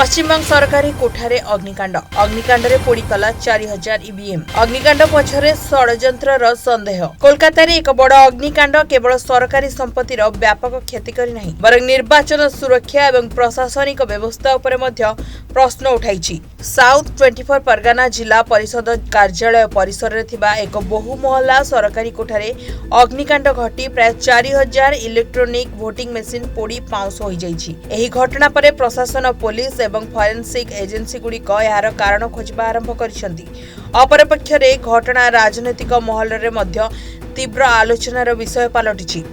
पश्चिमबंग सरकारी कोठारे अग्निकांड रे पोड़ीकला 4000 EVM। अग्निकांड पछरे षड्यंत्र संदेह। कोलकाता रे एक बड़ अग्निकांड केवल सरकारी संपत्तिर व्यापक क्षति करी नहीं बरं निर्वाचन सुरक्षा एवं प्रशासनिक व्यवस्था उपरे मध्य प्रश्न उठाइछि। साउथ 24 परगना जिला परिषद कार्यालय परिसर रे थिबा एक बहुमहला सरकारी कोठारे अग्निकांड घटी प्राय 4000 इलेक्ट्रोनिक वोटिंग मेसिन पोड़ी पाउंस हो जाइछि। एही घटना परे प्रशासन पुलिस एवं फॉरेंसिक एजेंसी गुड़िक यार कारण खोजवा आरंभ करिसेंती। अपरपक्षरे घटना राजनैतिक महलरे मध्य तीव्र आलोचनार विषय पलटिछि।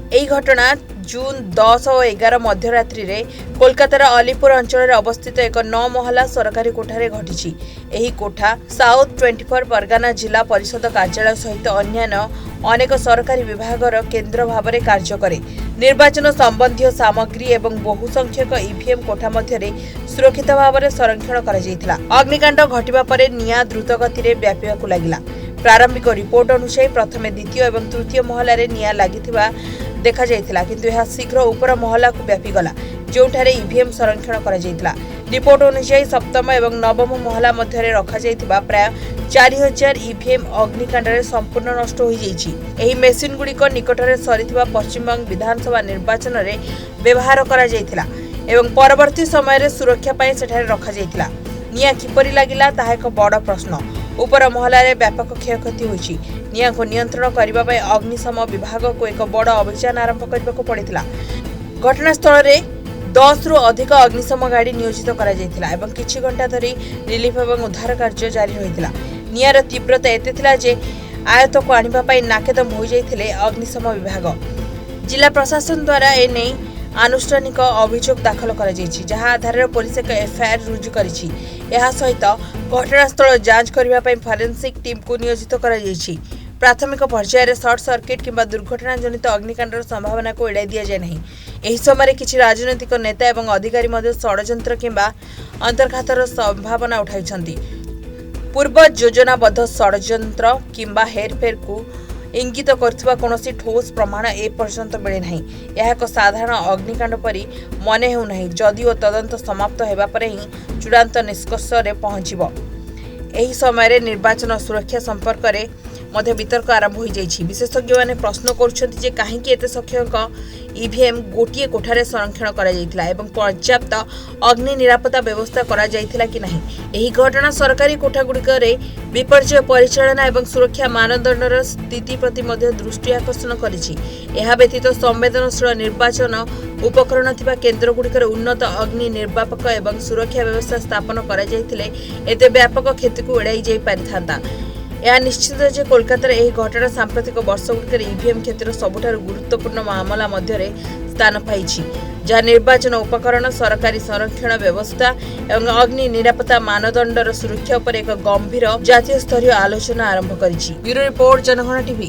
एही घटना जून 10 और 11 मध्यरात्रि रे कोलकातार अलीपुर अंचल अवस्थित एक 9 महला सरकारी कोठारे घटिछि। एही कोठा साउथ 24 परगना जिला परिषद कार्यालय सहित अन्य अनेक सरकारी विभागर केन्द्र भावरे कार्य करे। निर्वाचन संबंधी सामग्री एवं बहु संख्यक EVM कोठा मध्यरे सुरक्षित भावरे संरक्षण करा जायतिला। अग्निकांड घटिबा परे निया द्रुत गति व्यापिबाकू लागिला। प्रारंभिक रिपोर्ट अनुसार प्रथमे द्वितीय एवं तृतीय महलारे निया लागिथिबा देखा जायतिला, किंतु यह शीघ्र ऊपर महला को व्यापी गला जोठारे EVM संरक्षण करा जायतिला। रिपोर्ट अनुसार सप्तम एवं नवम महला मध्यरे रखा जायतिबा प्राय 4000 EVM अग्निकांड रे संपूर्ण नष्ट हो जायछि। एही मेसिन गुड़िक निकटरे सरिथिबा पश्चिमबंग विधानसभा निर्वाचन रे व्यवहार करा जायतिला एवं परवर्ती समय रे सुरक्षा पय सेठारे रखा जायतिला। निया किपरि लागिला ताहा एक बड़ प्रश्न। ऊपर महला रे व्यापक क्षयक्षति होइछि। निया को नियंत्रण करिबा पय अग्निशम विभाग को एक बड़ अभियान आरंभ करबाको पड़िथिला। घटनास्थल रे 10 रु अधिक अग्निशम गाड़ी नियोजित करा जायतिला एवं किछि घंटा धरि रिलीफ एवं उद्धार कार्य जारी रहितिला। नियार तीव्रता एते थिला जे आयत को आनिबा पय नाकेदम हो जायतिले अग्निशम विभाग। जिला प्रशासन द्वारा एने आनुष्ठानिक अभियोग दाखल करा जायछि, जहा आधार पुलिस एक FIR रुजु करिछि। एहा सहित घटनास्थल जांच करिबा पय फॉरेंसिक टीम को नियोजित करा जायछि। प्राथमिक पर्यायर शॉर्ट सर्किट किंबा दुर्घटना जनित अग्निकांडर संभावना को एड़ाई दिया जाय नहीं। एही समय किछि राजनैतिक नेता एवं अधिकारी मध्ये षड्यंत्र किंबा अंतर्घातर संभावना उठाइछन्ति। पूर्व योजनाबद्ध षड्यंत्र किंबा हेरफेर को इंगित करथिबा कोनोसी ठोस प्रमाण ए पर्यंत मिले नहीं। यह एक साधारण अग्निकांड परि मने हेउ नहीं, जदिओ तदंत समाप्त हेबा परे ही चूड़ांत निष्कर्ष रे पहुंचिबो। एही समय रे निर्वाचन सुरक्षा संपर्क रे मध्य वितर्क आरंभ हो जाइछि। विशेषज्ञ माने प्रश्न करुछन्ति जे काहेकि एते संख्यक EVM गोटिए कोठारे संरक्षण करा जायतिला एवं पर्याप्त अग्नि निरापत्ता व्यवस्था करा जायतिला कि नहीं। एही घटना सरकारी कोठा गुड़िक विपर्यय परिचालना एवं सुरक्षा मानदंडर स्थिति प्रति मध्य दृष्टि आकर्षण करिछि। एहा व्यतीत संवेदनशील निर्वाचन उपकरण थिबा केन्द्र गुड़िकर उन्नत अग्नि निर्वापक एवं सुरक्षा व्यवस्था स्थापन करा जायतिले एते व्यापक क्षति को एड़ाई जाय पारिथांता। यह निश्चित जे कोलकाता रे एही घटना सांप्रतिक वर्ष गुड़िकर EVM क्षेत्र सबुठारु गुरुत्वपूर्ण मामला मध्यरे स्थान पाइछि, जहाँ निर्वाचन उपकरण सरकारी संरक्षण व्यवस्था एवं अग्नि निरापत्ता मानदंडर सुरक्षा पर एक गंभीर जातीय स्तरीय आलोचना आरंभ करिछि। ब्यूरो रिपोर्ट जनगण टीवी।